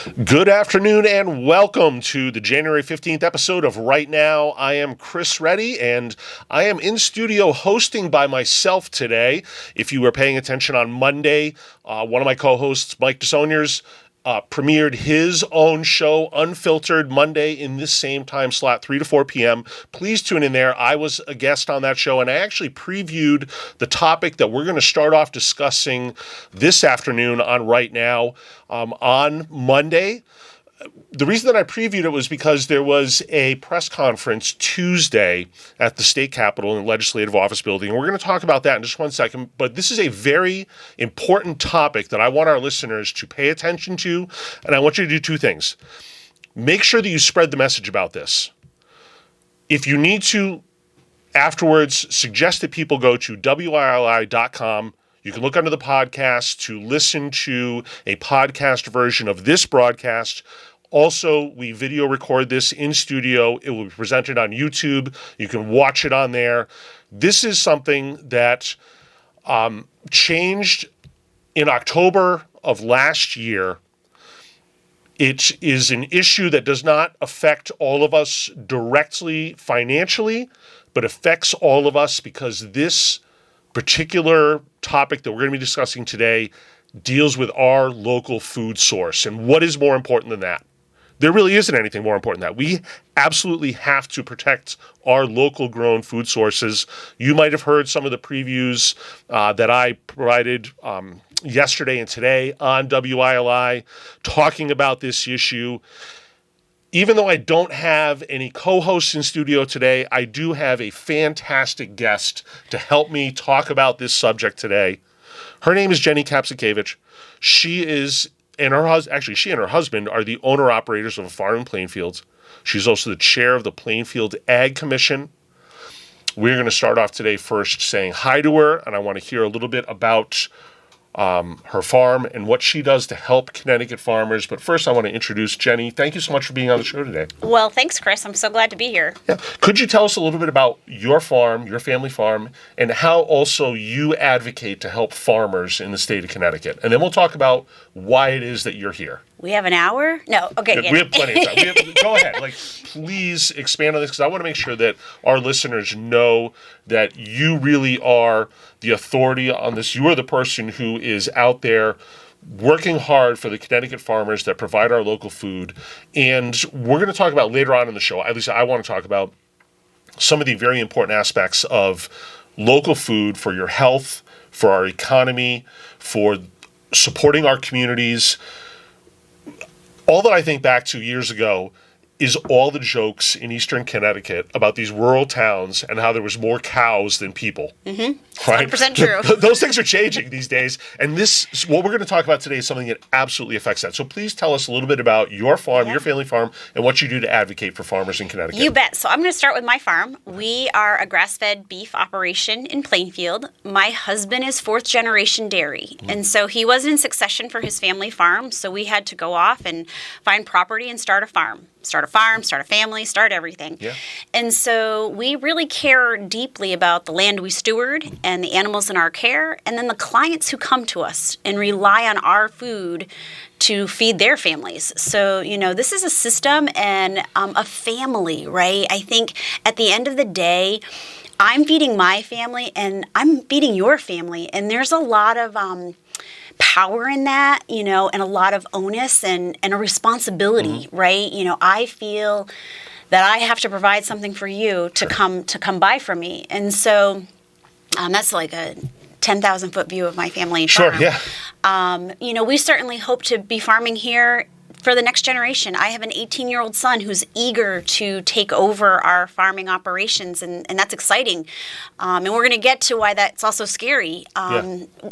Good afternoon and welcome to the January 15th episode of Right Now. I am Chris Reddy and I am in studio hosting by myself today. If you were paying attention on Monday, one of my co-hosts, Mike DeSoniers, premiered his own show, Unfiltered, Monday in this same time slot, 3 to 4 p.m. Please tune in there. I was a guest on that show, and I actually previewed the topic that we're going to start off discussing this afternoon on Right Now on Monday. The reason that I previewed it was because there was a press conference Tuesday at the state capitol in the legislative office building. And we're going to talk about that in just one second. But this is a very important topic that I want our listeners to pay attention to. And I want you to do two things. Make sure that you spread the message about this. If you need to, afterwards, suggest that people go to WILI.com. You can look under the podcast to listen to a podcast version of this broadcast. Also, we video record this in studio. It will be presented on YouTube. You can watch it on there. This is something that changed in October of last year. It is an issue that does not affect all of us directly financially, but affects all of us because this particular topic that we're going to be discussing today deals with our local food source. And what is more important than that? There really isn't anything more important than that. We absolutely have to protect our local grown food sources. You might have heard some of the previews that I provided yesterday and today on WILI talking about this issue. Even though I don't have any co-hosts in studio today, I do have a fantastic guest to help me talk about this subject today. Her name is Jennie Kapszukiewicz. She and her husband are the owner-operators of a farm in Plainfield. She's also the chair of the Plainfield Ag Commission. We're going to start off today first saying hi to her, and I want to hear a little bit about her farm and what she does to help Connecticut farmers. But first, I want to introduce Jennie. Thank you so much for being on the show today. Well, thanks, Chris. I'm so glad to be here. Yeah. Could you tell us a little bit about your farm, your family farm, and how also you advocate to help farmers in the state of Connecticut? And then we'll talk about why it is that you're here. We have an hour? No. Okay. We have plenty of time. Go ahead. Please expand on this because I want to make sure that our listeners know that you really are the authority on this. You are the person who is out there working hard for the Connecticut farmers that provide our local food. And we're going to talk about later on in the show, at least I want to talk about some of the very important aspects of local food for your health, for our economy, for supporting our communities. All that I think back to years ago is all the jokes in Eastern Connecticut about these rural towns and how there was more cows than people. Mm-hmm. Right? 100% true. Those things are changing these days. And what we're going to talk about today is something that absolutely affects that. So please tell us a little bit about your farm, your family farm, and what you do to advocate for farmers in Connecticut. You bet. So I'm going to start with my farm. We are a grass-fed beef operation in Plainfield. My husband is fourth generation dairy. Mm-hmm. And so he was in succession for his family farm. So we had to go off and find property and start a farm. Start a farm, start a family, start everything. Yeah. And so we really care deeply about the land we steward and the animals in our care, and then the clients who come to us and rely on our food to feed their families. So, this is a system and a family, right? I think at the end of the day, I'm feeding my family and I'm feeding your family, and there's a lot of power in that, and a lot of onus and a responsibility, mm-hmm. right? I feel that I have to provide something for you to come by for me. And so that's like a 10,000-foot view of my family farm. Sure, yeah. We certainly hope to be farming here for the next generation. I have an 18-year-old son who's eager to take over our farming operations, and that's exciting. And we're going to get to why that's also scary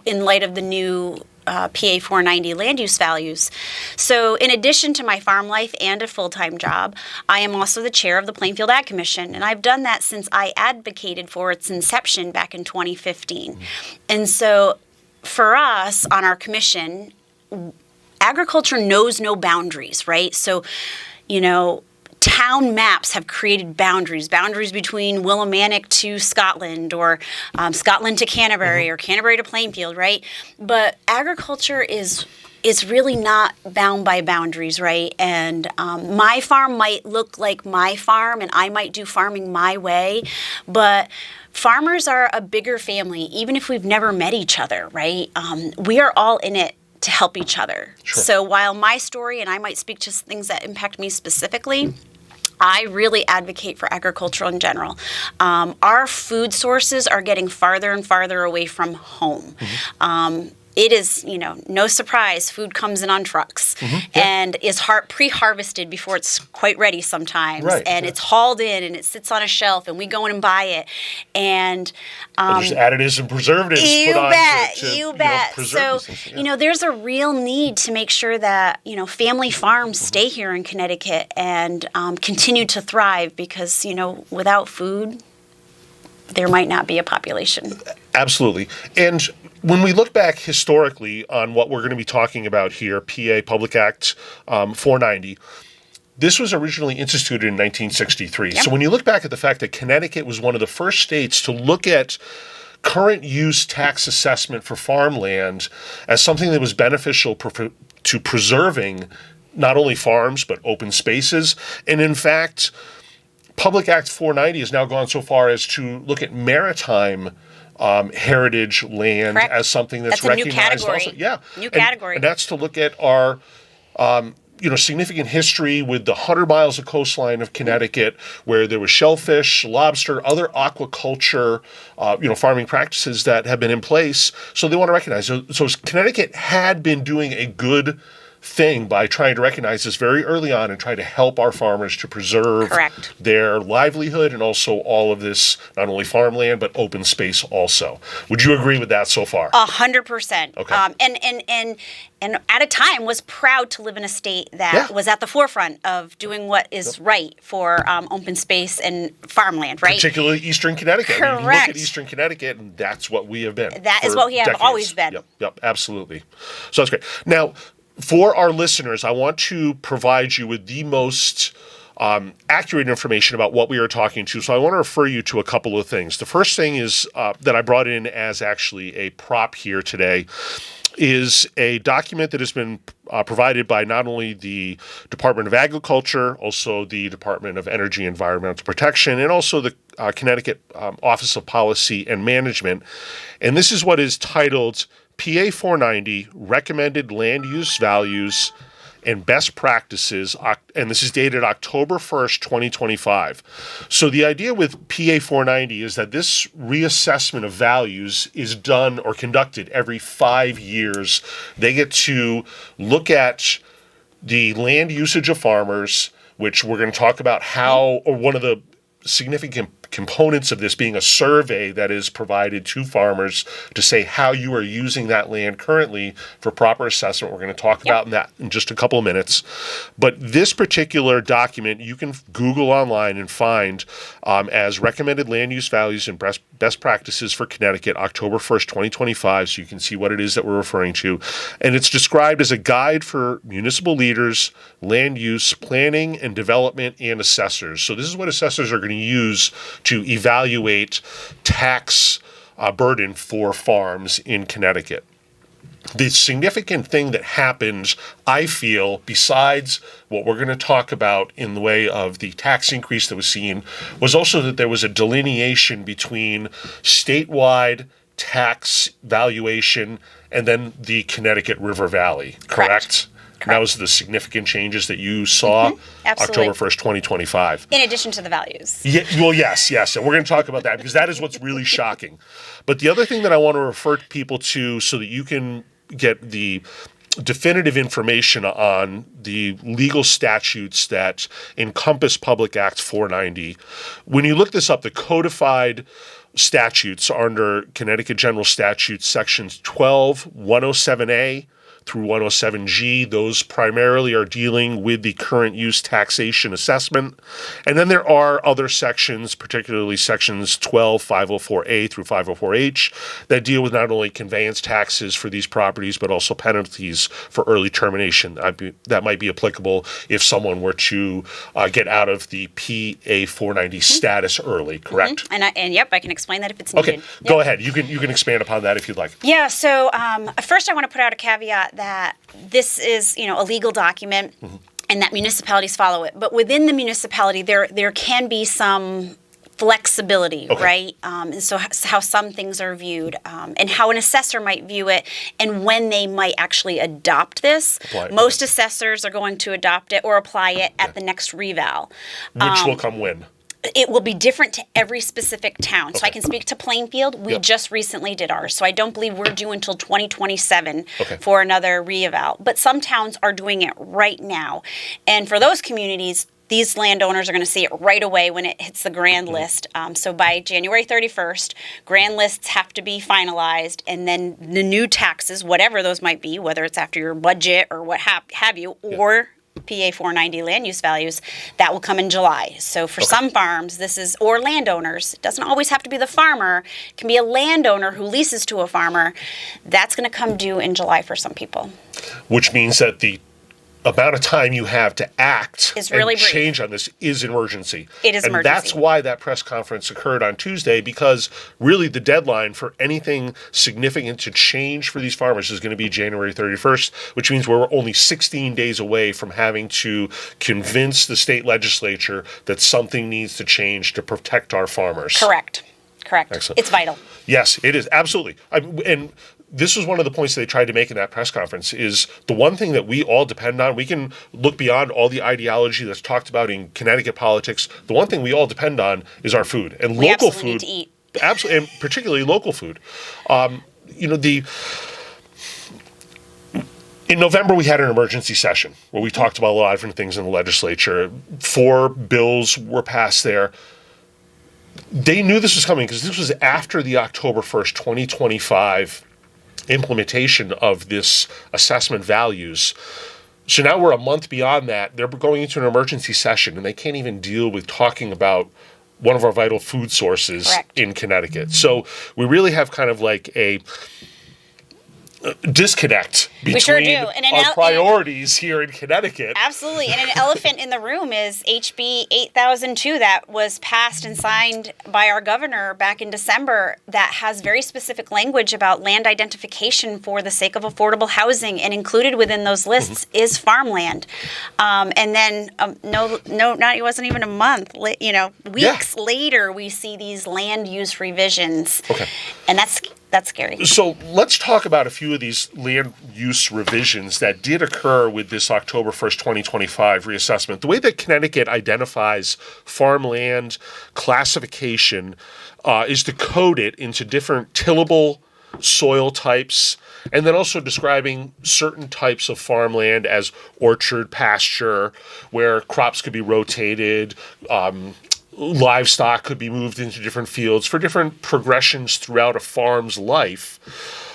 in light of the new PA 490 land use values. So in addition to my farm life and a full-time job, I am also the chair of the Plainfield Ag Commission, and I've done that since I advocated for its inception back in 2015. And so for us on our commission, agriculture knows no boundaries, right? So, town maps have created boundaries between Willimantic to Scotland, or Scotland to Canterbury, or Canterbury to Plainfield, right? But agriculture is is really not bound by boundaries, right? And my farm might look like my farm, and I might do farming my way, but farmers are a bigger family, even if we've never met each other, right? We are all in it to help each other. Sure. So while my story, and I might speak to things that impact me specifically, I really advocate for agriculture in general. Our food sources are getting farther and farther away from home. It is, no surprise, food comes in on trucks and is pre-harvested before it's quite ready sometimes. Right, and it's hauled in and it sits on a shelf and we go in and buy it. And there's additives and preservatives you put on bet, to you bet. preserve So, these things. there's a real need to make sure that, family farms stay here in Connecticut and continue to thrive because, without food, there might not be a population. Absolutely. And when we look back historically on what we're going to be talking about here, PA Public Act 490, this was originally instituted in 1963. Yep. So when you look back at the fact that Connecticut was one of the first states to look at current use tax assessment for farmland as something that was beneficial to preserving not only farms but open spaces, and in fact, Public Act 490 has now gone so far as to look at maritime heritage land Correct. as something that's That's a new recognized category. also. Yeah. New category. And that's to look at our significant history with the 100 miles of coastline of Connecticut where there was shellfish, lobster, other aquaculture, farming practices that have been in place. So they want to recognize. So Connecticut had been doing a good thing by trying to recognize this very early on and try to help our farmers to preserve Correct. their livelihood and also all of this, not only farmland, but open space also. Would you agree with that so far? 100%. Okay. And at a time was proud to live in a state that was at the forefront of doing what is right for open space and farmland, right? Particularly Eastern Connecticut. Correct. You look at Eastern Connecticut, and that's what we have been. That is what we have always been. Yep, absolutely. So that's great. Now, for our listeners, I want to provide you with the most accurate information about what we are talking to. So I want to refer you to a couple of things. The first thing is that I brought in as actually a prop here today is a document that has been provided by not only the Department of Agriculture, also the Department of Energy and Environmental Protection, and also the Connecticut Office of Policy and Management. And this is what is titled PA 490 Recommended Land Use Values and Best Practices, and this is dated October 1st, 2025. So the idea with PA 490 is that this reassessment of values is done or conducted every 5 years. They get to look at the land usage of farmers, which we're going to talk about how, or one of the significant components of this being a survey that is provided to farmers to say how you are using that land currently for proper assessment. We're going to talk about that in just a couple of minutes. But this particular document you can Google online and find as Recommended Land Use Values and Best Practices for Connecticut, October 1st, 2025, so you can see what it is that we're referring to. And it's described as a guide for municipal leaders, land use, planning and development, and assessors. So this is what assessors are going to use to evaluate tax burden for farms in Connecticut. The significant thing that happened, I feel, besides what we're going to talk about in the way of the tax increase that was seen, was also that there was a delineation between statewide tax valuation and then the Connecticut River Valley, correct? That was the significant changes that you saw October 1st, 2025. In addition to the values. Yeah, well, yes. And we're going to talk about that because that is what's really shocking. But the other thing that I want to refer people to so that you can get the definitive information on the legal statutes that encompass Public Act 490. When you look this up, the codified statutes are under Connecticut General Statutes sections 12, 107A, through 107G. Those primarily are dealing with the current use taxation assessment. And then there are other sections, particularly sections 12, 504A through 504H, that deal with not only conveyance taxes for these properties, but also penalties for early termination. That might be applicable if someone were to get out of the PA 490 status early, correct? And yep, I can explain that if it's needed. Okay, go ahead. You can expand upon that if you'd like. Yeah, so first I want to put out a caveat that this is, a legal document and that municipalities follow it. But within the municipality, there can be some flexibility, right? And so how some things are viewed, and how an assessor might view it, and when they might actually adopt this. Most assessors are going to adopt it or apply it at the next reval. Which will come when? It will be different to every specific town. So I can speak to Plainfield. We just recently did ours. So I don't believe we're due until 2027 for another reeval. But some towns are doing it right now. And for those communities, these landowners are going to see it right away when it hits the grand list. So by January 31st, grand lists have to be finalized, and then the new taxes, whatever those might be, whether it's after your budget or what have you, or PA 490 land use values, that will come in July. So for some farms, or landowners, it doesn't always have to be the farmer, it can be a landowner who leases to a farmer, that's going to come due in July for some people. Which means that the amount of time you have to act is really and change on this is emergency. It is emergency. And that's why that press conference occurred on Tuesday, because really the deadline for anything significant to change for these farmers is going to be January 31st, which means we're only 16 days away from having to convince the state legislature that something needs to change to protect our farmers. Correct. Excellent. It's vital. Yes, it is. Absolutely. And this was one of the points they tried to make in that press conference, is the one thing that we all depend on. We can look beyond all the ideology that's talked about in Connecticut politics. The one thing we all depend on is our food, and we local absolutely food. Need to eat. Absolutely, and particularly local food. In November, we had an emergency session where we talked about a lot of different things in the legislature. 4 bills were passed there. They knew this was coming because this was after the October 1st, 2025 implementation of this assessment values. So now we're a month beyond that. They're going into an emergency session, and they can't even deal with talking about one of our vital food sources in Connecticut. So we really have kind of like a disconnect between our priorities here in Connecticut. Absolutely. And an elephant in the room is HB 8002 that was passed and signed by our governor back in December, that has very specific language about land identification for the sake of affordable housing, and included within those lists is farmland. And then it wasn't even a month, weeks later, we see these land use revisions. And that's scary. So let's talk about a few of these land use revisions that did occur with this October 1st, 2025 reassessment. The way that Connecticut identifies farmland classification is to code it into different tillable soil types, and then also describing certain types of farmland as orchard, pasture, where crops could be rotated, livestock could be moved into different fields for different progressions throughout a farm's life.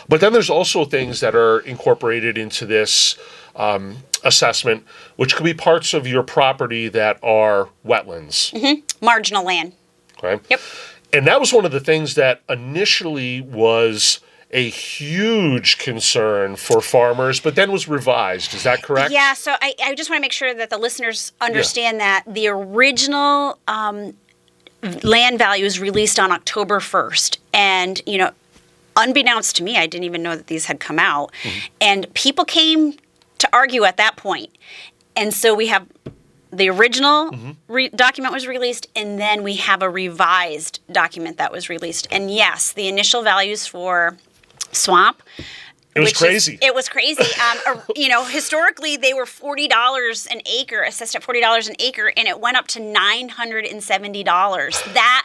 But then there's also things that are incorporated into this assessment, which could be parts of your property that are wetlands. Marginal land. Okay. Yep. And that was one of the things that initially was a huge concern for farmers, but then was revised. Is that correct? Yeah, so I just want to make sure that the listeners understand that the original land value is released on October 1st. And, unbeknownst to me, I didn't even know that these had come out. And people came to argue at that point. And so we have the original document was released, and then we have a revised document that was released. And yes, the initial values for swamp. It was crazy. It was crazy. Historically, they were $40 an acre, assessed at $40 an acre, and it went up to $970.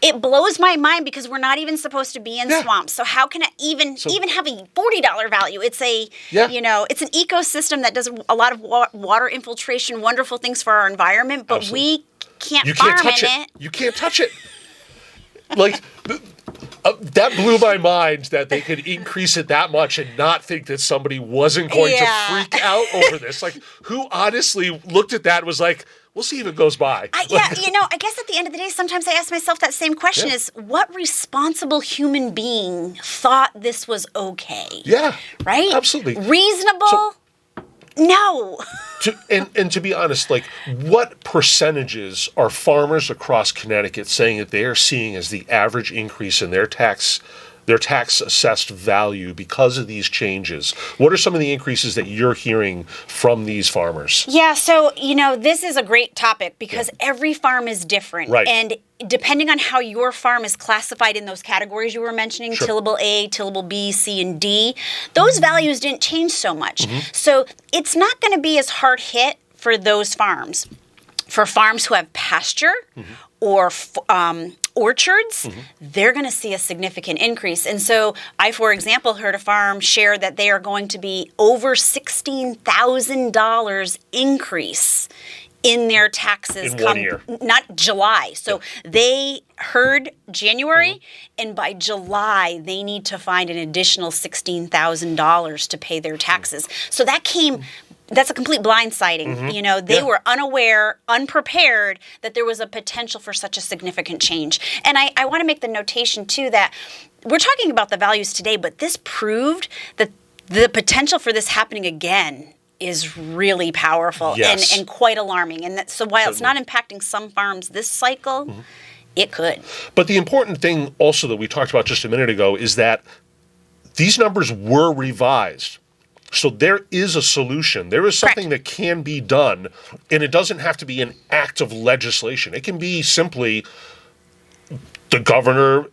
It blows my mind, because we're not even supposed to be in swamps. So how can it even have a $40 value? It's it's an ecosystem that does a lot of water infiltration, wonderful things for our environment, but we can't farm in it. You can't touch it. Like. That blew my mind that they could increase it that much and not think that somebody wasn't going to freak out over this. Like, who honestly looked at that and was like, we'll see if it goes by. I guess at the end of the day, sometimes I ask myself that same question is, what responsible human being thought this was okay? Yeah. Right? Absolutely. Reasonable? No. And to be honest, like, what percentages are farmers across Connecticut saying that they are seeing as the average increase in their tax their tax assessed value because of these changes? What are some of the increases that you're hearing from these farmers? Yeah, so, this is a great topic because every farm is different. Right. And depending on how your farm is classified in those categories you were mentioning, tillable A, tillable B, C, and D, those values didn't change so much. So it's not going to be as hard hit for those farms. For farms who have pasture or orchards, they're going to see a significant increase. And so I, for example, heard a farm share that they are going to be over $16,000 increase in their taxes in 1 year. Not July. So they heard January, and by July, they need to find an additional $16,000 to pay their taxes. So that's a complete blindsiding. They were unaware, unprepared that there was a potential for such a significant change. And I want to make the notation, too, that we're talking about the values today, but this proved that the potential for this happening again is really powerful and quite alarming. And so while it's not impacting some farms this cycle, it could. But the important thing also that we talked about just a minute ago is that these numbers were revised. So there is a solution. There is something that can be done, and it doesn't have to be an act of legislation. It can be simply the governor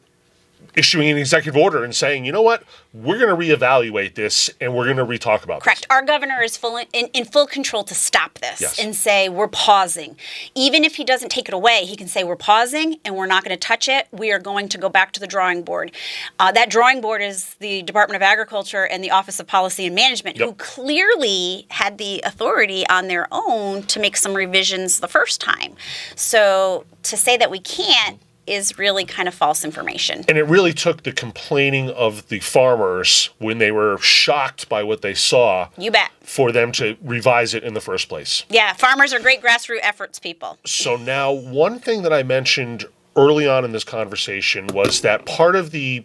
issuing an executive order and saying, you know what, we're going to reevaluate this and we're going to re-talk about Correct. this. Our governor is in full control to stop this and say, we're pausing. Even if he doesn't take it away, he can say, we're pausing and we're not going to touch it. We are going to go back to the drawing board. That drawing board is the Department of Agriculture and the Office of Policy and Management, who clearly had the authority on their own to make some revisions the first time. So to say that we can't is really kind of false information. And it really took the complaining of the farmers when they were shocked by what they saw. You bet. For them to revise it in the first place. Yeah, farmers are great grassroots efforts people. So now, one thing that I mentioned early on in this conversation was that part of the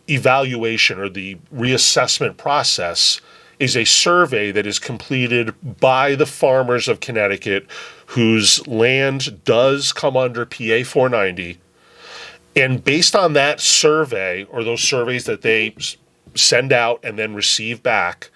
evaluation or the reassessment process is a survey that is completed by the farmers of Connecticut whose land does come under PA 490. And based on that survey, or those surveys that they send out and then receive back,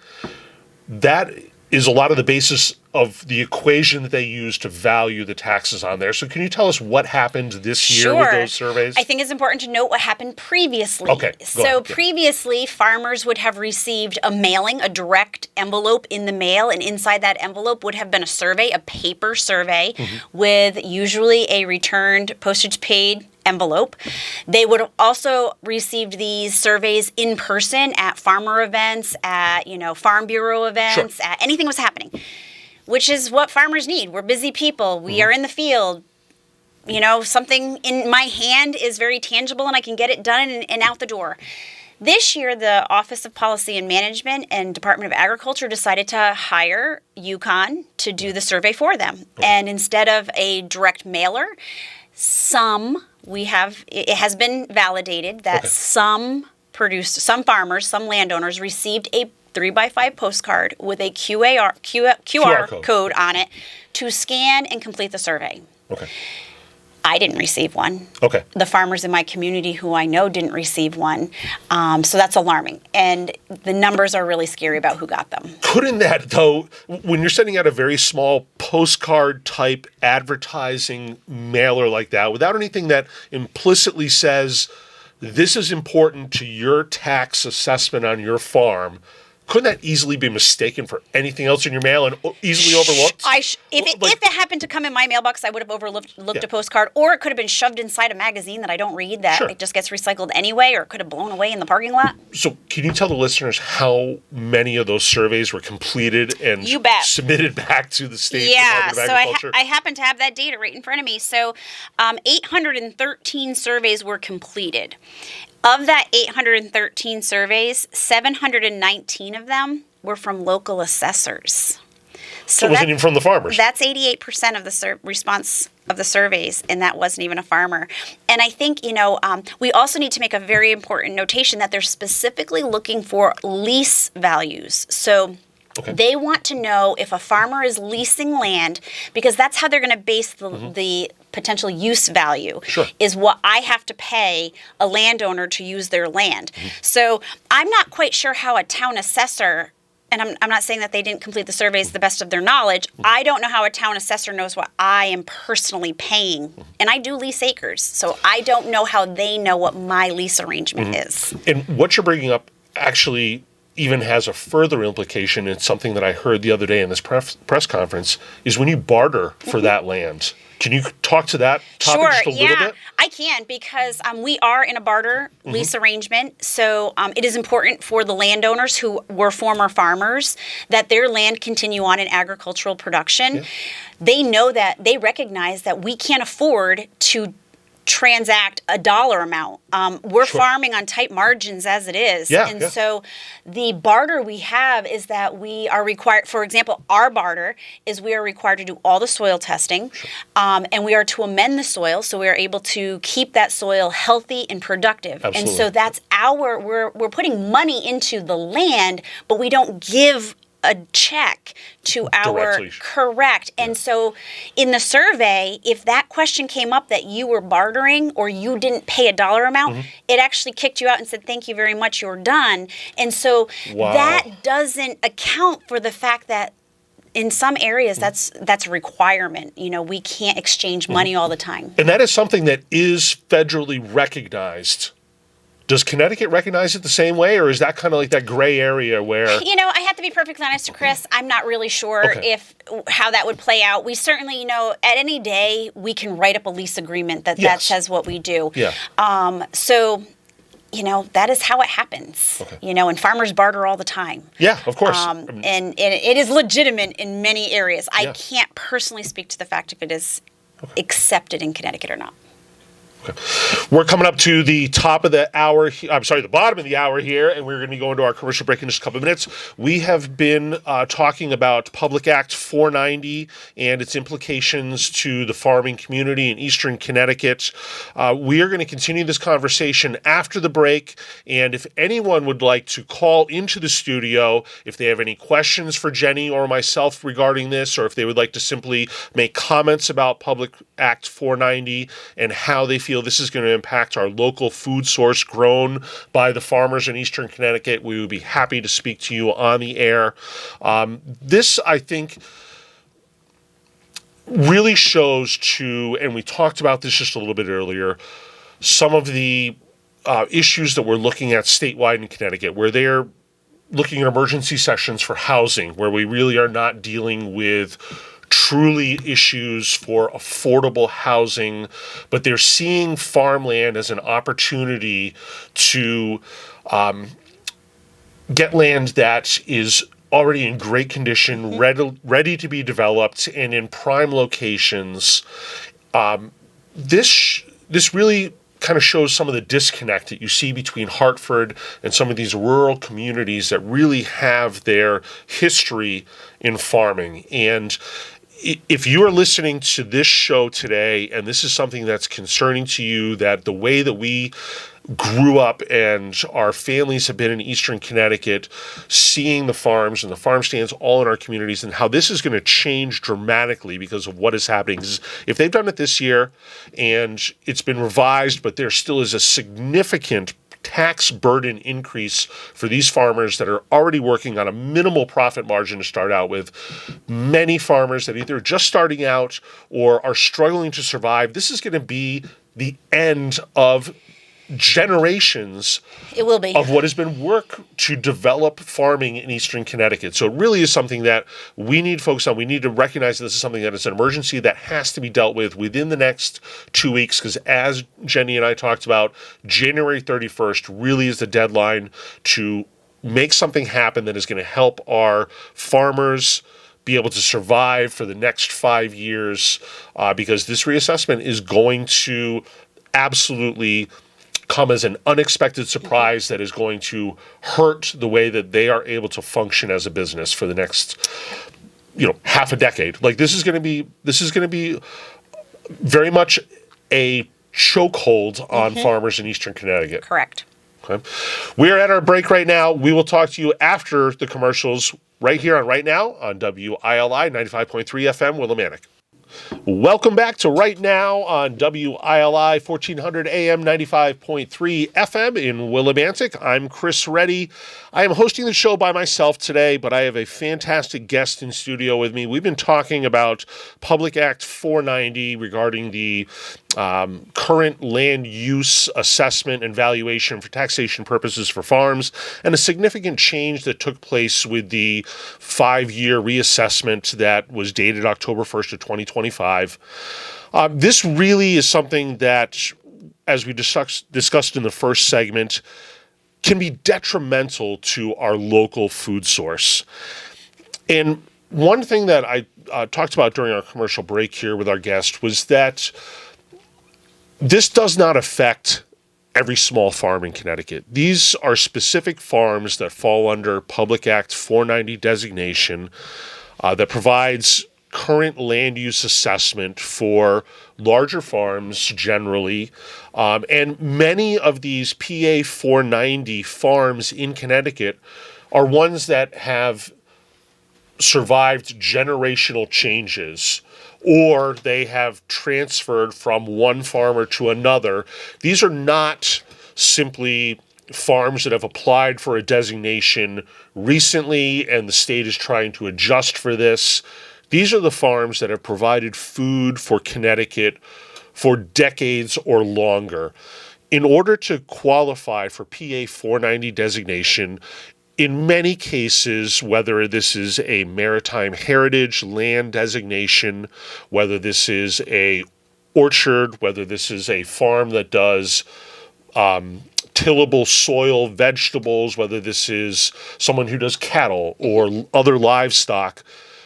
that is a lot of the basis of the equation that they use to value the taxes on there. So can you tell us what happened this year with those surveys? I think it's important to note what happened previously. Okay, go ahead. Previously, farmers would have received a mailing, a direct envelope in the mail, and inside that envelope would have been a survey, a paper survey, with usually a returned postage paid envelope. They would have also received these surveys in person at farmer events, at Farm Bureau events, at anything was happening, which is what farmers need. We're busy people. We are in the field. Something in my hand is very tangible and I can get it done and out the door. This year, the Office of Policy and Management and Department of Agriculture decided to hire UConn to do the survey for them. And instead of a direct mailer, it has been validated that some farmers, some landowners received a 3x5 postcard with a QR code on it to scan and complete the survey. Okay. I didn't receive one. Okay. The farmers in my community who I know didn't receive one. So that's alarming. And the numbers are really scary about who got them. Couldn't that, though, when you're sending out a very small postcard type advertising mailer like that, without anything that implicitly says this is important to your tax assessment on your farm, couldn't that easily be mistaken for anything else in your mail and easily overlooked? If it happened to come in my mailbox, I would have overlooked a postcard, or it could have been shoved inside a magazine that I don't read that it just gets recycled anyway, or it could have blown away in the parking lot. So can you tell the listeners how many of those surveys were completed and submitted back to the state Department of Agriculture? So I happen to have that data right in front of me. So 813 surveys were completed. Of that 813 surveys, 719 of them were from local assessors. So it wasn't even from the farmers. That's 88% of the response of the surveys, and that wasn't even a farmer. And I think, we also need to make a very important notation that they're specifically looking for lease values. So Okay. They want to know if a farmer is leasing land, because that's how they're going to base the potential use value, Sure. is what I have to pay a landowner to use their land. So I'm not quite sure how a town assessor, and I'm not saying that they didn't complete the surveys to the best of their knowledge, I don't know how a town assessor knows what I am personally paying. And I do lease acres, so I don't know how they know what my lease arrangement is. And what you're bringing up actually even has a further implication. It's something that I heard the other day in this press conference, is when you barter for that land. Can you talk to that topic just a little bit? I can, because we are in a barter lease arrangement. So it is important for the landowners who were former farmers that their land continue on in agricultural production. Yeah. They know that, they recognize that we can't afford to transact a dollar amount. We're farming on tight margins as it is. So the barter we have is that we are required, for example, our barter is we are required to do all the soil testing, and we are to amend the soil so we are able to keep that soil healthy and productive. Absolutely. And so that's we're putting money into the land, but we don't give a check to our Directly. correct. And so in the survey, if that question came up that you were bartering or you didn't pay a dollar amount, it actually kicked you out and said, thank you very much, you're done. And so that doesn't account for the fact that in some areas that's a requirement. We can't exchange money all the time. And that is something that is federally recognized. Does Connecticut recognize it the same way, or is that kind of like that gray area where... I have to be perfectly honest, Chris. I'm not really sure how that would play out. We certainly, at any day, we can write up a lease agreement that says what we do. Yeah. So, that is how it happens. Okay. And farmers barter all the time. Yeah, of course. And it is legitimate in many areas. I can't personally speak to the fact if it is accepted in Connecticut or not. Okay. We're coming up to the top of the hour. The bottom of the hour here, and we're going to go into our commercial break in just a couple of minutes. We have been talking about Public Act 490 and its implications to the farming community in Eastern Connecticut. We are going to continue this conversation after the break, and if anyone would like to call into the studio, if they have any questions for Jennie or myself regarding this, or if they would like to simply make comments about Public Act 490 and how they feel this is going to impact our local food source grown by the farmers in Eastern Connecticut, we would be happy to speak to you on the air. This, I think, really shows and we talked about this just a little bit earlier, some of the issues that we're looking at statewide in Connecticut, where they're looking at emergency sessions for housing, where we really are not dealing with truly issues for affordable housing, but they're seeing farmland as an opportunity to get land that is already in great condition, ready to be developed, and in prime locations. This really kind of shows some of the disconnect that you see between Hartford and some of these rural communities that really have their history in farming. And if you are listening to this show today and this is something that's concerning to you, that the way that we grew up and our families have been in Eastern Connecticut, seeing the farms and the farm stands all in our communities, and how this is going to change dramatically because of what is happening. If they've done it this year and it's been revised, but there still is a significant tax burden increase for these farmers that are already working on a minimal profit margin to start out with. Many farmers that either are just starting out or are struggling to survive. This is going to be the end of generations it will be of what has been work to develop farming in Eastern Connecticut. So it really is something that we need to focus on. We need to recognize that this is something that is an emergency that has to be dealt with within the next 2 weeks, because as Jennie and I talked about, January 31st really is the deadline to make something happen that is going to help our farmers be able to survive for the next 5 years, because this reassessment is going to absolutely come as an unexpected surprise that is going to hurt the way that they are able to function as a business for the next, half a decade. Like this is going to be very much a chokehold on farmers in Eastern Connecticut. correct. Okay. We're at our break right now. We will talk to you after the commercials right here on Right Now on WILI 95.3 FM Willimantic. Welcome back to Right Now on WILI 1400 AM 95.3 FM in Willimantic. I'm Chris Reddy. I am hosting the show by myself today, but I have a fantastic guest in studio with me. We've been talking about Public Act 490 regarding the current land use assessment and valuation for taxation purposes for farms, and a significant change that took place with the 5-year reassessment that was dated October 1st of 2025. This really is something that, as we discussed in the first segment, can be detrimental to our local food source. And one thing that I talked about during our commercial break here with our guest was that this does not affect every small farm in Connecticut. These are specific farms that fall under Public Act 490 designation that provides current land use assessment for larger farms generally. And many of these PA 490 farms in Connecticut are ones that have survived generational changes, or they have transferred from one farmer to another. These are not simply farms that have applied for a designation recently and the state is trying to adjust for this. These are the farms that have provided food for Connecticut for decades or longer. In order to qualify for PA 490 designation, in many cases, whether this is a maritime heritage land designation, whether this is a orchard, whether this is a farm that does tillable soil vegetables, whether this is someone who does cattle or other livestock,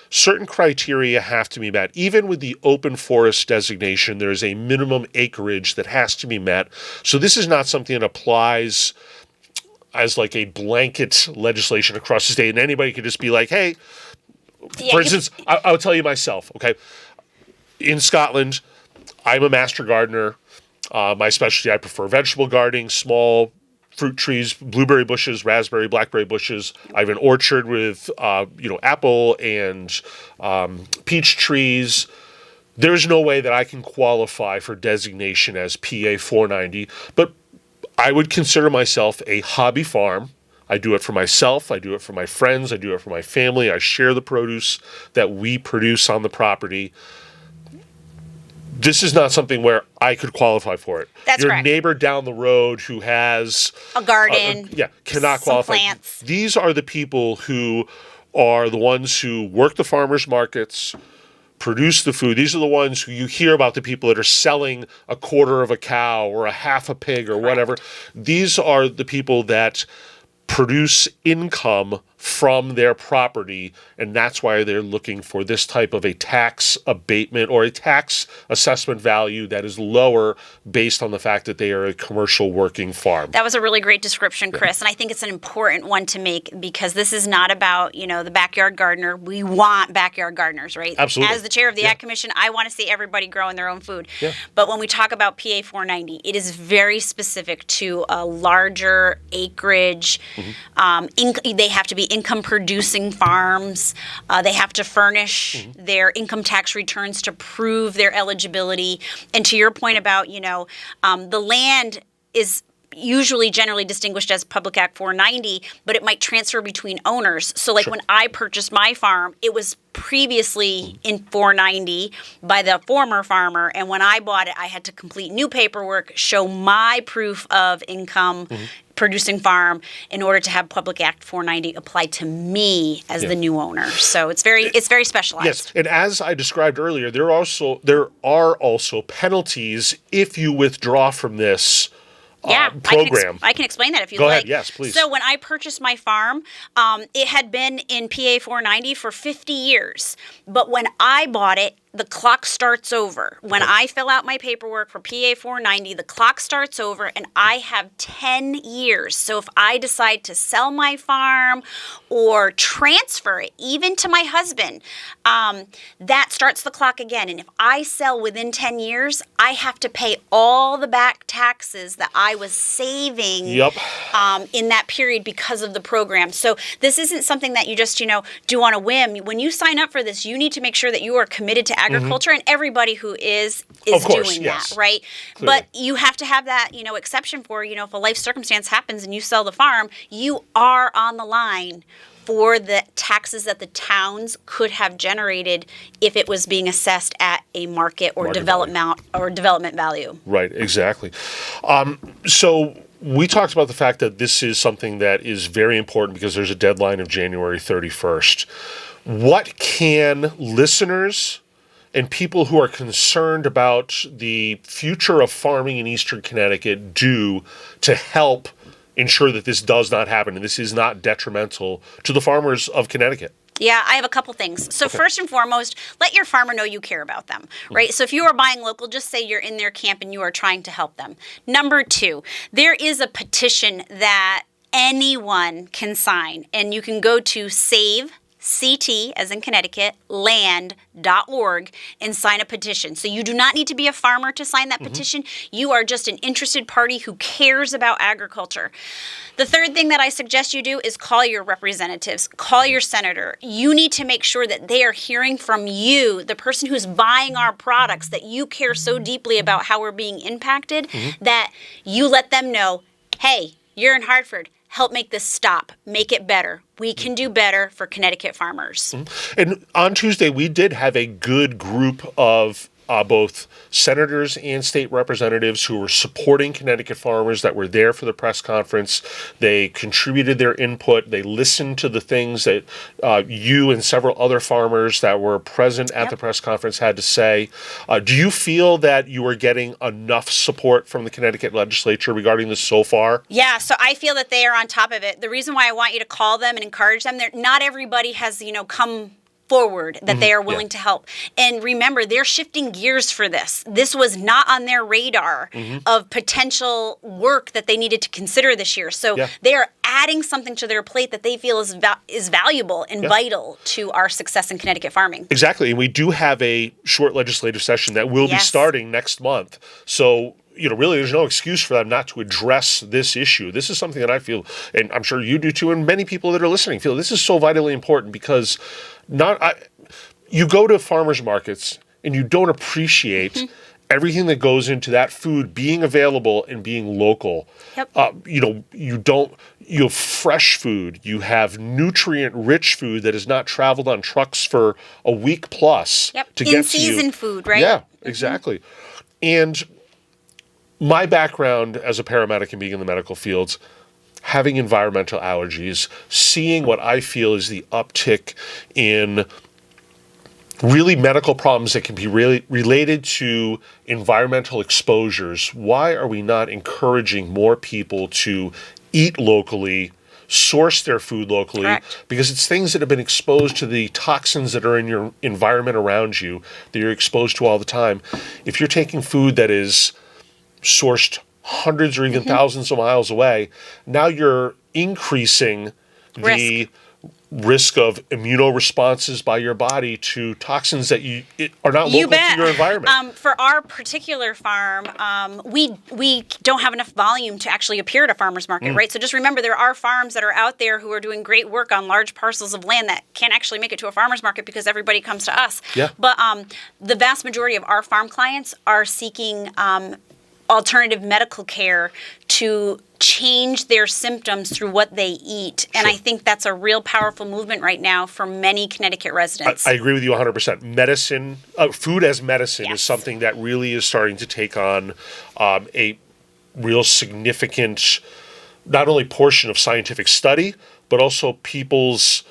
certain criteria have to be met. Even with the open forest designation, there is a minimum acreage that has to be met. So this is not something that applies as like a blanket legislation across the state, and anybody could just be like, hey, for instance, I'll tell you myself, okay? In Scotland, I'm a master gardener. My specialty, I prefer vegetable gardening, small fruit trees, blueberry bushes, raspberry, blackberry bushes. I have an orchard with, apple and peach trees. There's no way that I can qualify for designation as PA 490, but I would consider myself a hobby farm. I do it for myself. I do it for my friends. I do it for my family. I share the produce that we produce on the property. This is not something where I could qualify for it. That's Your correct. neighbor down the road who has a garden, cannot some qualify. plants. These are the people who are the ones who work the farmers markets, produce the food. These are the ones who you hear about, the people that are selling a quarter of a cow or a half a pig or whatever. These are the people that produce income from their property, and that's why they're looking for this type of a tax abatement or a tax assessment value that is lower based on the fact that they are a commercial working farm. That was a really great description, Chris, and I think it's an important one to make because this is not about, the backyard gardener. We want backyard gardeners, right? Absolutely. As the chair of the Ag Commission, I want to see everybody growing their own food. Yeah. But when we talk about PA 490, it is very specific to a larger acreage. They have to be income producing farms. They have to furnish their income tax returns to prove their eligibility. And to your point about, the land is usually generally distinguished as Public Act 490, but it might transfer between owners. So when I purchased my farm, it was previously in 490 by the former farmer, and when I bought it, I had to complete new paperwork, show my proof of income producing farm in order to have Public Act 490 applied to me as the new owner. So it's very specialized. Yes, and as I described earlier, there are also penalties if you withdraw from this program. I can explain that if you'd like. Go like. ahead, yes, please. So when I purchased my farm, it had been in PA 490 for 50 years. But when I bought it, the clock starts over. When I fill out my paperwork for PA 490, the clock starts over and I have 10 years. So if I decide to sell my farm or transfer it, even to my husband, that starts the clock again. And if I sell within 10 years, I have to pay all the back taxes that I was saving in that period because of the program. So this isn't something that you just, do on a whim. When you sign up for this, you need to make sure that you are committed to agriculture, and everybody who is doing that, right? Clearly. But you have to have that, exception for, if a life circumstance happens and you sell the farm, you are on the line for the taxes that the towns could have generated if it was being assessed at a market development value. Right, exactly. So we talked about the fact that this is something that is very important because there's a deadline of January 31st. What can listeners and people who are concerned about the future of farming in Eastern Connecticut do to help ensure that this does not happen and this is not detrimental to the farmers of Connecticut? Yeah, I have a couple things. So first and foremost, let your farmer know you care about them, right? So if you are buying local, just say you're in their camp and you are trying to help them. Number two, there is a petition that anyone can sign, and you can go to SaveCT, as in Connecticut, land.org and sign a petition. So you do not need to be a farmer to sign that petition. You are just an interested party who cares about agriculture. The third thing that I suggest you do is call your representatives, call your senator. You need to make sure that they are hearing from you, the person who's buying our products, that you care so deeply about how we're being impacted, that you let them know, hey, you're in Hartford. Help make this stop. Make it better. We can do better for Connecticut farmers. And on Tuesday, we did have a good group of both senators and state representatives who were supporting Connecticut farmers that were there for the press conference. They contributed their input. They listened to the things that you and several other farmers that were present at the press conference had to say. Do you feel that you are getting enough support from the Connecticut legislature regarding this so far? Yeah, so I feel that they are on top of it. The reason why I want you to call them and encourage them, not everybody has, come forward that they are willing to help. And remember, they're shifting gears for this. This was not on their radar of potential work that they needed to consider this year. So they are adding something to their plate that they feel is valuable and vital to our success in Connecticut farming. Exactly. And we do have a short legislative session that will be starting next month. So really, there's no excuse for them not to address this issue. This is something that I feel, and I'm sure you do too, and many people that are listening feel this is so vitally important because you go to farmers markets and you don't appreciate everything that goes into that food being available and being local. You have fresh food. You have nutrient-rich food that has not traveled on trucks for a week plus to get to you. In-season food, right? Yeah, exactly. And my background as a paramedic and being in the medical fields, having environmental allergies, seeing what I feel is the uptick in really medical problems that can be really related to environmental exposures. Why are we not encouraging more people to eat locally, source their food locally? Correct. Because it's things that have been exposed to the toxins that are in your environment around you that you're exposed to all the time. If you're taking food that is sourced hundreds or even thousands of miles away, now you're increasing the risk of immunoresponses by your body to toxins that are not local to your environment. For our particular farm, we don't have enough volume to actually appear at a farmer's market, right? So just remember, there are farms that are out there who are doing great work on large parcels of land that can't actually make it to a farmer's market because everybody comes to us. Yeah. But the vast majority of our farm clients are seeking alternative medical care to change their symptoms through what they eat. And I think that's a real powerful movement right now for many Connecticut residents. I agree with you 100%. Medicine, food as medicine is something that really is starting to take on a real significant, not only portion of scientific study, but also people's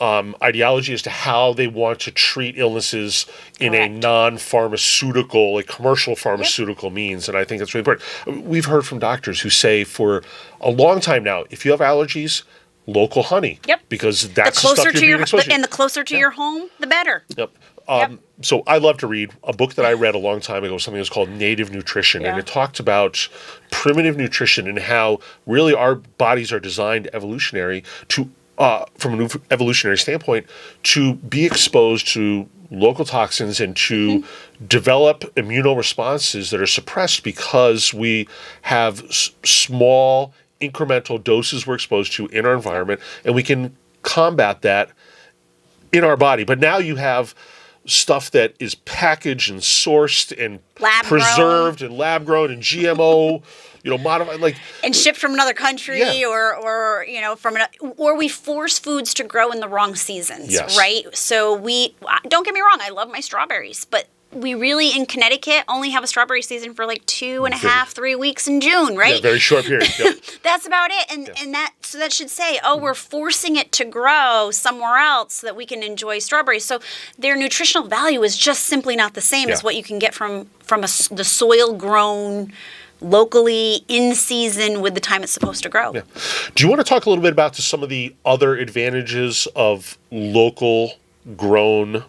ideology as to how they want to treat illnesses in a non-pharmaceutical, a commercial pharmaceutical means. And I think that's really important. We've heard from doctors who say for a long time now, if you have allergies, local honey. Yep. Because that's the stuff you're being exposed to. And the closer to your home, the better. Yep. Yep. So I love to read. A book that I read a long time ago, something that was called Native Nutrition, and it talked about primitive nutrition and how really our bodies are designed evolutionary to, from an evolutionary standpoint, to be exposed to local toxins and to develop immunoresponses that are suppressed because we have small incremental doses we're exposed to in our environment, and we can combat that in our body. But now you have stuff that is packaged and sourced and preserved and lab grown and GMO, modified, and shipped from another country, or or we force foods to grow in the wrong seasons, right? So don't get me wrong, I love my strawberries, but we really in Connecticut only have a strawberry season for 2.5, 3 weeks in June, right? Yeah, very short period. Yep. That's about it. And that should say, we're forcing it to grow somewhere else so that we can enjoy strawberries. So their nutritional value is just simply not the same as what you can get from the soil grown locally in season with the time it's supposed to grow. Yeah. Do you want to talk a little bit about some of the other advantages of local grown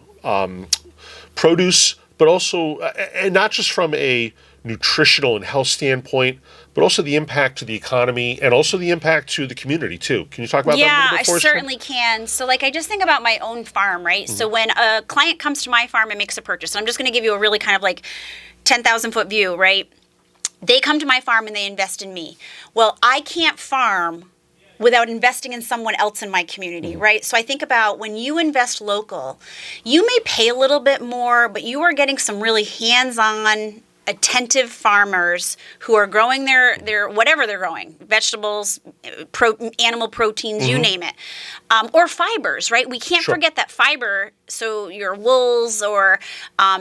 produce, but also, and not just from a nutritional and health standpoint, but also the impact to the economy and also the impact to the community too. Can you talk about that a little bit for us? Yeah, I certainly can. So I just think about my own farm, right? So when a client comes to my farm and makes a purchase, and I'm just going to give you a really kind of 10,000 foot view, right? They come to my farm and they invest in me. Well, I can't farm without investing in someone else in my community, right? So I think about when you invest local, you may pay a little bit more, but you are getting some really hands-on, attentive farmers who are growing their whatever they're growing, vegetables, animal proteins, you name it, or fibers, right? We can't forget that fiber, so your wools or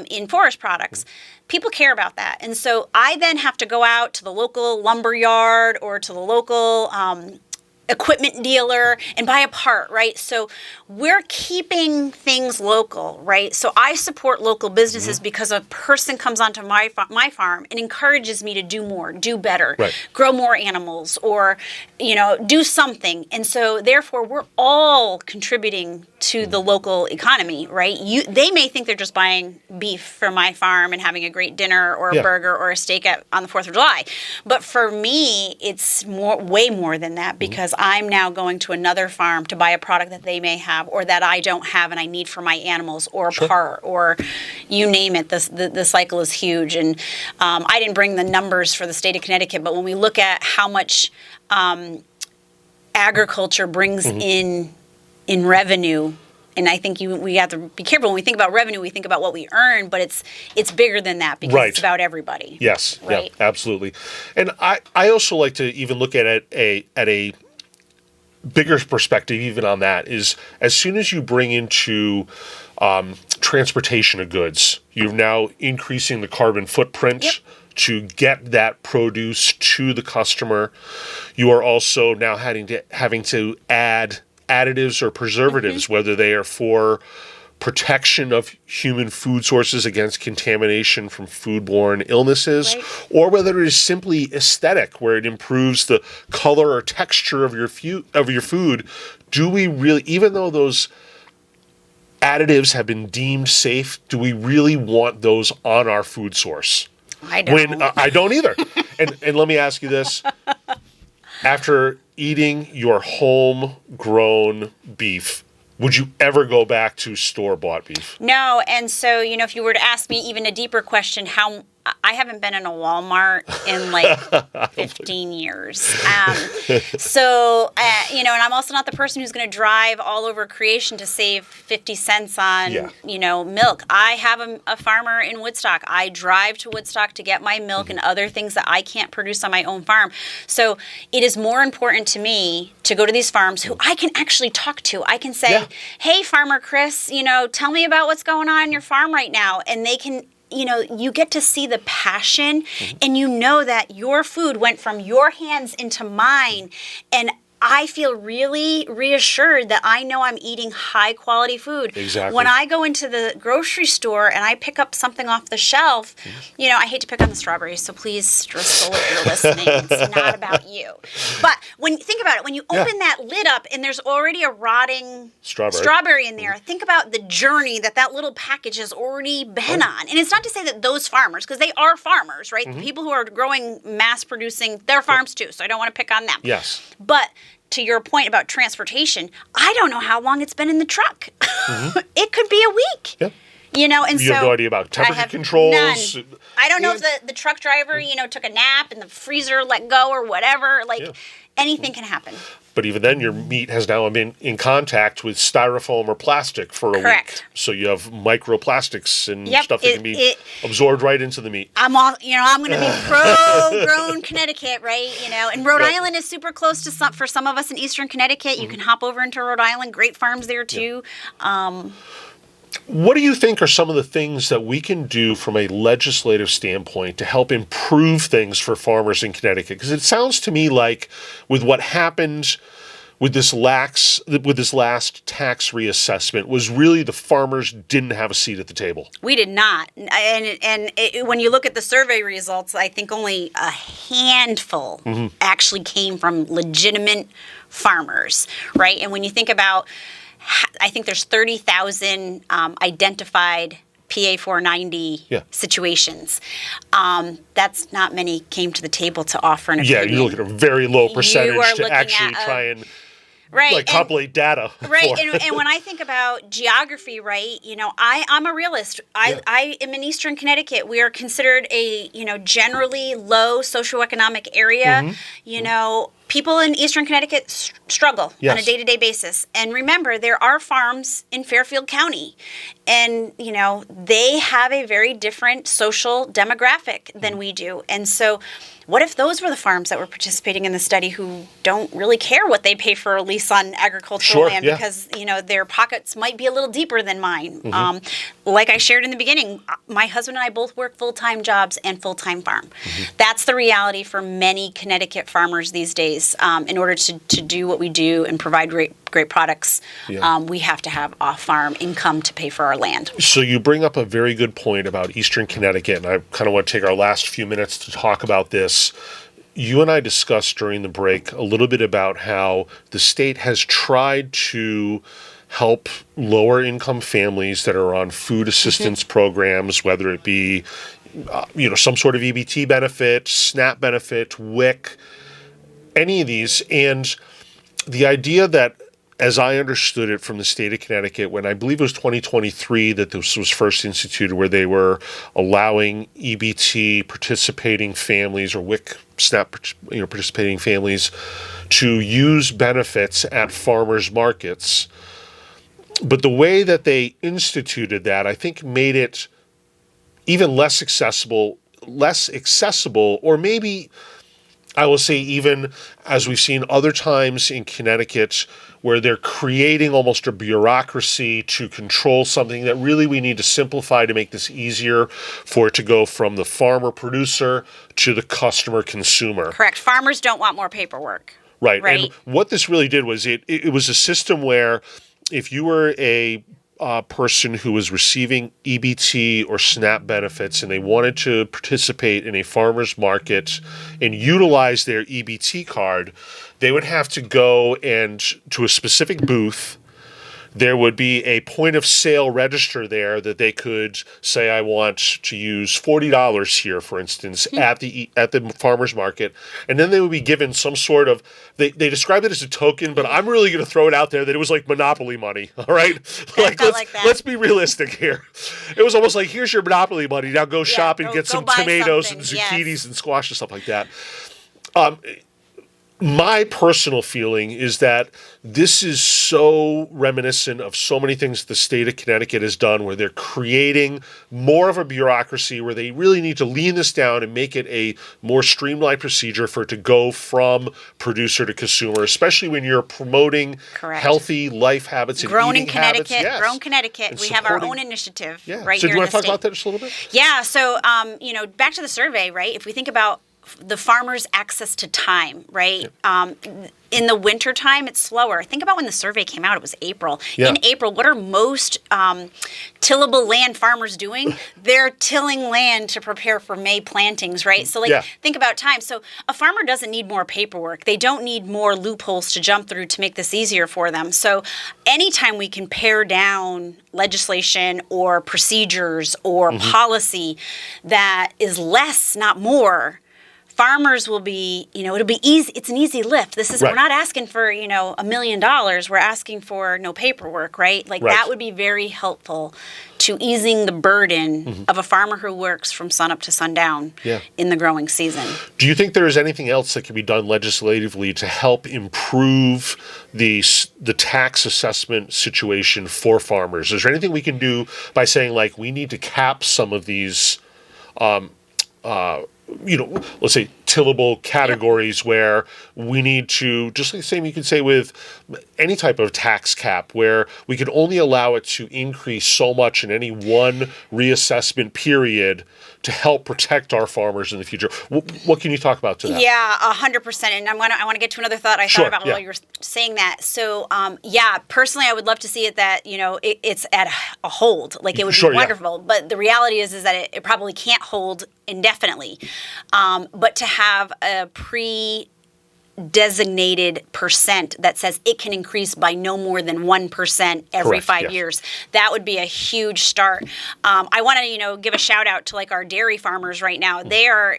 in forest products, people care about that. And so I then have to go out to the local lumber yard or to the local equipment dealer and buy a part, right? So we're keeping things local, right? So I support local businesses because a person comes onto my farm and encourages me to do more, do better, grow more animals, or do something. And so therefore we're all contributing to the local economy, right? They may think they're just buying beef from my farm and having a great dinner or a burger or a steak on the 4th of July. But for me, it's way more than that, because I'm now going to another farm to buy a product that they may have or that I don't have and I need for my animals, or a part, or you name it. The cycle is huge. And I didn't bring the numbers for the state of Connecticut, but when we look at how much agriculture brings in revenue, and I think we have to be careful when we think about revenue. We think about what we earn, but it's bigger than that, because it's about everybody. Yes, right? Yeah, absolutely. And I also like to even look at it at a bigger perspective. Even on that is, as soon as you bring into transportation of goods, you're now increasing the carbon footprint. To get that produce to the customer. You are also now having to add additives or preservatives, whether they are for protection of human food sources against contamination from foodborne illnesses, or whether it is simply aesthetic, where it improves the color or texture of your food. Do we really, even though those additives have been deemed safe, do we really want those on our food source? I don't. I don't either. And let me ask you this. After eating your homegrown beef, would you ever go back to store-bought beef? No. And so, if you were to ask me even a deeper question, I haven't been in a Walmart in 15 years. So, and I'm also not the person who's going to drive all over creation to save 50 cents on, milk. I have a farmer in Woodstock. I drive to Woodstock to get my milk and other things that I can't produce on my own farm. So it is more important to me to go to these farms who I can actually talk to. I can say, hey, Farmer Chris, tell me about what's going on in your farm right now. And they can, you get to see the passion, and that your food went from your hands into mine, and I feel really reassured that I know I'm eating high quality food. Exactly. When I go into the grocery store and I pick up something off the shelf, I hate to pick on the strawberries, so please, Driscoll, if you're listening, it's not about you. But think about it, when you open that lid up and there's already a rotting strawberry in there, think about the journey that little package has already been on. And it's not to say that those farmers, because they are farmers, right? The people who are growing, mass producing, they're farms too, so I don't want to pick on them. Yes. But to your point about transportation, I don't know how long it's been in the truck. It could be a week. Yeah. And you have no idea about temperature controls. None. I don't know if the truck driver, took a nap and the freezer let go or whatever. Anything can happen. But even then, your meat has now been in contact with styrofoam or plastic for a week. So you have microplastics and stuff that can be absorbed right into the meat. I'm going to be pro-grown Connecticut, right? And Rhode Island is super close to for some of us in Eastern Connecticut. You can hop over into Rhode Island. Great farms there too. What do you think are some of the things that we can do from a legislative standpoint to help improve things for farmers in Connecticut? Because it sounds to me like with what happened with this last tax reassessment was really the farmers didn't have a seat at the table. We did not. And when you look at the survey results, I think only a handful actually came from legitimate farmers, right? And when you think about, I think there's 30,000 identified PA 490 situations. That's not many came to the table to offer an opinion. Yeah, you look at a very low percentage to actually try and compilate data. Right, and when I think about geography, right, I'm a realist. I am in Eastern Connecticut. We are considered a, generally low socioeconomic area. People in Eastern Connecticut struggle on a day-to-day basis. And remember, there are farms in Fairfield County. And, they have a very different social demographic than we do. And so what if those were the farms that were participating in the study who don't really care what they pay for a lease on agricultural land because, their pockets might be a little deeper than mine. Like I shared in the beginning, my husband and I both work full-time jobs and full-time farm. That's the reality for many Connecticut farmers these days. In order to do what we do and provide great products, we have to have off-farm income to pay for our land. So you bring up a very good point about Eastern Connecticut, and I kind of want to take our last few minutes to talk about this. You and I discussed during the break a little bit about how the state has tried to help lower income families that are on food assistance programs, whether it be some sort of EBT benefit, SNAP benefit, WIC, any of these. And the idea that, as I understood it from the state of Connecticut, when I believe it was 2023 that this was first instituted, where they were allowing EBT participating families or WIC SNAP participating families to use benefits at farmers markets. But the way that they instituted that, I think, made it even less accessible, or maybe I will say even as we've seen other times in Connecticut where they're creating almost a bureaucracy to control something that really we need to simplify to make this easier for it to go from the farmer producer to the customer consumer. Correct. Farmers don't want more paperwork. Right. And what this really did was it was a system where if you were a person who was receiving EBT or SNAP benefits and they wanted to participate in a farmer's market and utilize their EBT card, they would have to go to a specific booth. There would be a point of sale register there that they could say, I want to use $40 here, for instance, at the farmer's market. And then they would be given some sort of, they described it as a token, but I'm really going to throw it out there that it was like Monopoly money, all right? Let's be realistic here. It was almost like, here's your Monopoly money. Now go shop and get some tomatoes and zucchinis and squash and stuff like that. My personal feeling is that this is so reminiscent of so many things the state of Connecticut has done where they're creating more of a bureaucracy where they really need to lean this down and make it a more streamlined procedure for it to go from producer to consumer, especially when you're promoting healthy life habits and Grown eating in Connecticut, habits. Yes. Grown Connecticut. We have our own initiative right so here do you in want the to talk about that just a little bit? Yeah, so, back to the survey, right? If we think about the farmer's access to time, right? In the wintertime, it's slower. Think about when the survey came out. It was April. Yeah. In April, what are most tillable land farmers doing? They're tilling land to prepare for May plantings, right? So, think about time. So a farmer doesn't need more paperwork. They don't need more loopholes to jump through to make this easier for them. So anytime we can pare down legislation or procedures or policy that is less, not more, farmers will be, it'll be easy. It's an easy lift. We're not asking for, $1 million. We're asking for no paperwork, right? That would be very helpful to easing the burden of a farmer who works from sunup to sundown in the growing season. Do you think there is anything else that can be done legislatively to help improve the tax assessment situation for farmers? Is there anything we can do by saying, we need to cap some of these let's say tillable categories where we need to, just like the same you could say with any type of tax cap, where we can only allow it to increase so much in any one reassessment period to help protect our farmers in the future. What can you talk about to that? Yeah, 100%. And I want to get to another thought I thought about while you were saying that. So, personally, I would love to see it that, it's at a hold. It would be wonderful. Yeah. But the reality is that it probably can't hold indefinitely. But to have a designated percent that says it can increase by no more than 1% every 5 years. That would be a huge start. I want to, give a shout out to our dairy farmers right now. They are,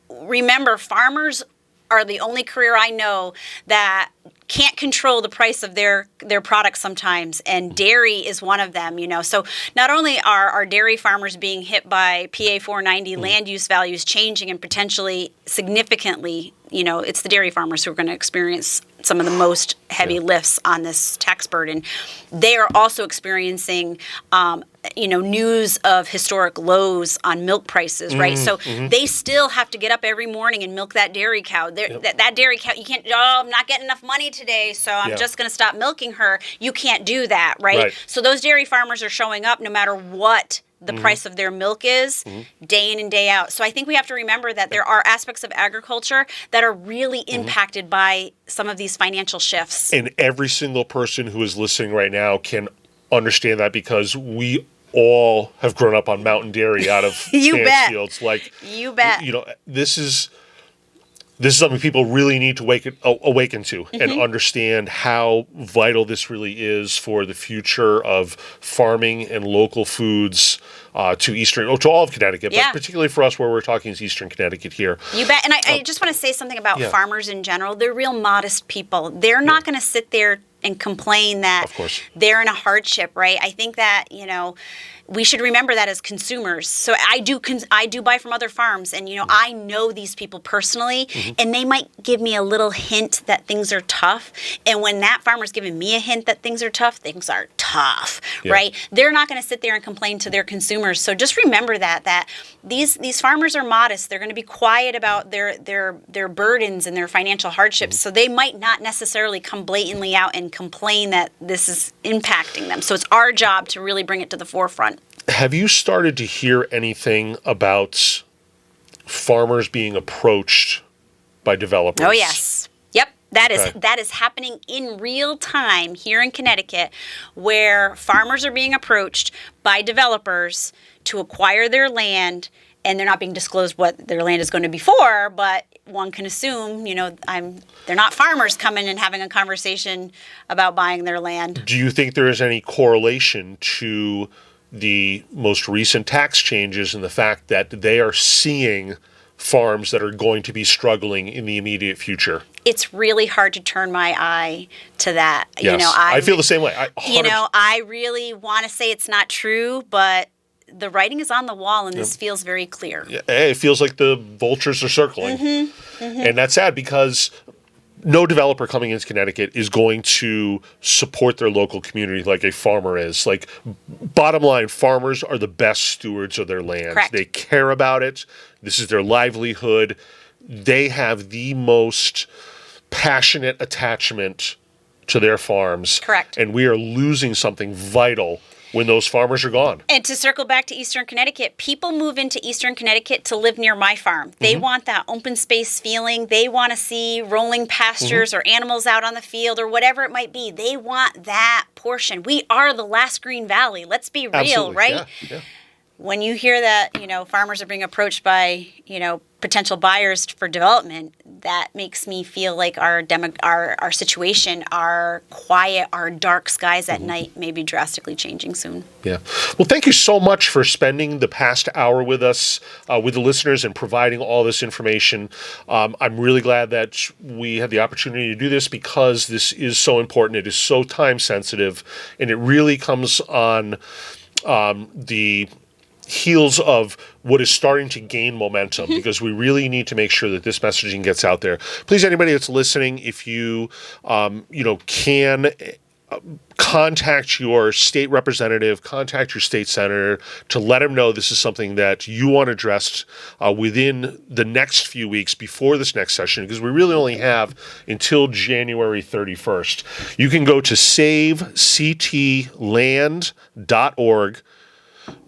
remember, farmers are the only career I know that can't control the price of their products sometimes, and dairy is one of them. So not only are our dairy farmers being hit by PA 490 land use values changing and potentially significantly, it's the dairy farmers who are going to experience some of the most heavy lifts on this tax burden. They are also experiencing news of historic lows on milk prices, right? So they still have to get up every morning and milk that dairy cow. That dairy cow, you can't, I'm not getting enough money today, so I'm just going to stop milking her. You can't do that, right? So those dairy farmers are showing up no matter what the price of their milk is, day in and day out. So I think we have to remember that there are aspects of agriculture that are really impacted by some of these financial shifts. And every single person who is listening right now can understand that, because we all have grown up on mountain dairy out of Stansfields. You bet. This is something people really need to awaken to and understand how vital this really is for the future of farming and local foods to all of Connecticut, but particularly for us where we're talking is Eastern Connecticut here. You bet. And I just want to say something about farmers in general. They're real modest people. They're not going to sit there and complain that they're in a hardship, right? I think that, we should remember that as consumers. So I do buy from other farms, and I know these people personally, and they might give me a little hint that things are tough. And when that farmer's giving me a hint that things are tough, right? They're not going to sit there and complain to their consumers. So just remember that these farmers are modest. They're going to be quiet about their burdens and their financial hardships. So they might not necessarily come blatantly out and complain that this is impacting them. So it's our job to really bring it to the forefront. Have you started to hear anything about farmers being approached by developers? Oh, yes. Yep. That is happening in real time here in Connecticut, where farmers are being approached by developers to acquire their land, and they're not being disclosed what their land is going to be for, but one can assume, they're not farmers coming and having a conversation about buying their land. Do you think there is any correlation to the most recent tax changes and the fact that they are seeing farms that are going to be struggling in the immediate future? It's really hard to turn my eye to that. Yes. I feel the same way. I really want to say it's not true, but the writing is on the wall, and this feels very clear. Yeah, it feels like the vultures are circling. And that's sad, because no developer coming into Connecticut is going to support their local community like a farmer is. Bottom line, farmers are the best stewards of their land. Correct. They care about it. This is their livelihood. They have the most passionate attachment to their farms. Correct. And we are losing something vital when those farmers are gone. And to circle back to Eastern Connecticut, people move into Eastern Connecticut to live near my farm. They want that open space feeling. They want to see rolling pastures or animals out on the field or whatever it might be. They want that portion. We are the last Green Valley. Let's be real, Absolutely. right? Yeah. When you hear that, farmers are being approached by, potential buyers for development, that makes me feel like our situation, our quiet, our dark skies at night may be drastically changing soon. Yeah. Well, thank you so much for spending the past hour with us, with the listeners, and providing all this information. I'm really glad that we had the opportunity to do this because this is so important. It is so time sensitive, and it really comes on the heels of what is starting to gain momentum because we really need to make sure that this messaging gets out there. Please, anybody that's listening, if you, can contact your state representative, contact your state senator to let them know this is something that you want addressed within the next few weeks before this next session, because we really only have until January 31st. You can go to savectland.org.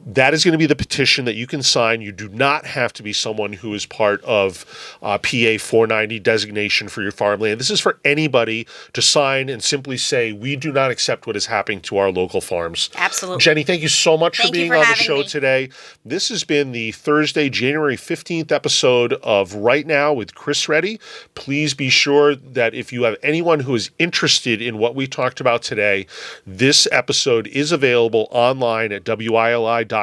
That is going to be the petition that you can sign. You do not have to be someone who is part of PA 490 designation for your farmland. This is for anybody to sign and simply say, we do not accept what is happening to our local farms. Absolutely. Jenny, thank you so much for being on the show me. today. This has been the Thursday, January 15th episode of Right Now with Chris Reddy. Please be sure that if you have anyone who is interested in what we talked about today, this episode is available online at WILI.com.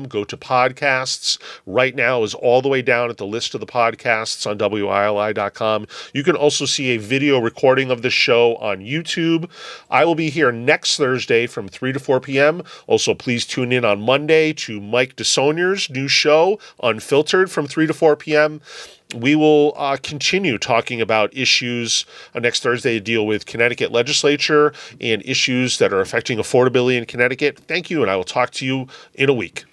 Go to podcasts. Right Now is all the way down at the list of the podcasts on WILI.com. You can also see a video recording of the show on YouTube. I will be here next Thursday from 3 to 4 p.m. Also, please tune in on Monday to Mike DeSaunier's new show, Unfiltered, from 3 to 4 p.m. We will continue talking about issues next Thursday to deal with Connecticut legislature and issues that are affecting affordability in Connecticut. Thank you, and I will talk to you in a week.